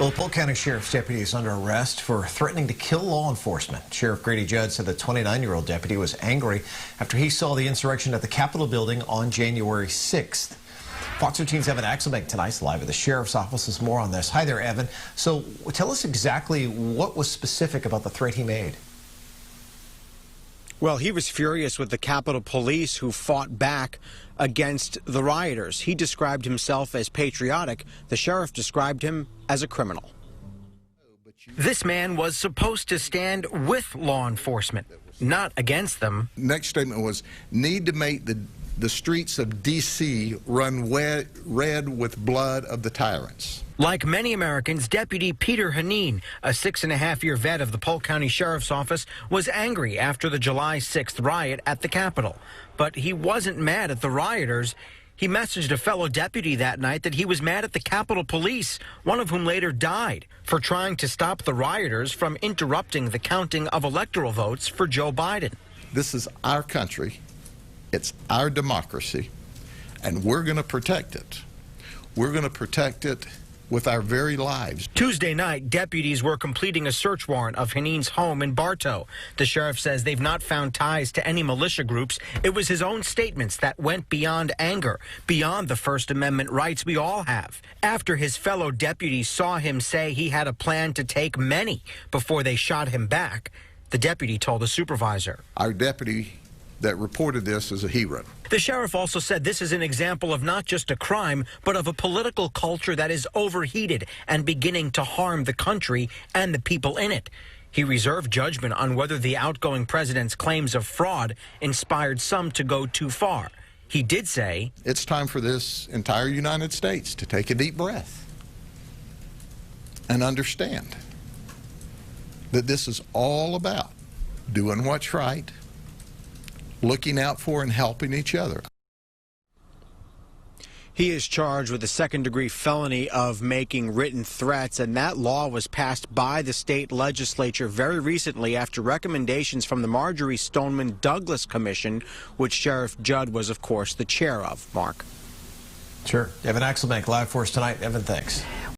Well, the Polk County Sheriff's deputy is under arrest for threatening to kill law enforcement. Sheriff Grady Judd said the 29-year-old deputy was angry after he saw the insurrection at the Capitol building on January 6th. Fox 13's Evan Axelbank tonight's live at the sheriff's office with more on this. Hi there, Evan. So tell us exactly what was specific about the threat he made. Well, he was furious with the Capitol Police who fought back against the rioters. He described himself as patriotic. The sheriff described him as a criminal. This man was supposed to stand with law enforcement, not against them. Next statement was, need to make the streets of D.C. run red with blood of the tyrants. Like many Americans, Deputy Peter Heneen, a 6.5-year vet of the Polk County Sheriff's Office, was angry after the July 6th riot at the Capitol. But he wasn't mad at the rioters. He messaged a fellow deputy that night that he was mad at the Capitol Police, one of whom later died, for trying to stop the rioters from interrupting the counting of electoral votes for Joe Biden. This is our country. It's our democracy, and we're going to protect it. We're going to protect it with our very lives. Tuesday night, deputies were completing a search warrant of Heneen's home in Bartow. The sheriff says they've not found ties to any militia groups. It was his own statements that went beyond anger, beyond the First Amendment rights we all have. After his fellow deputies saw him say he had a plan to take many before they shot him back, the deputy told the supervisor. Our deputy that reported this is a hero. The sheriff also said this is an example of not just a crime, but of a political culture that is overheated and beginning to harm the country and the people in it. He reserved judgment on whether the outgoing president's claims of fraud inspired some to go too far. He did say, it's time for this entire United States to take a deep breath and understand that this is all about doing what's right, looking out for and helping each other. He is charged with a second-degree felony of making written threats, and that law was passed by the state legislature very recently after recommendations from the Marjorie Stoneman Douglas Commission, which Sheriff Judd was, of course, the chair of. Mark. Sure. Evan Axelbank live for us tonight. Evan, thanks.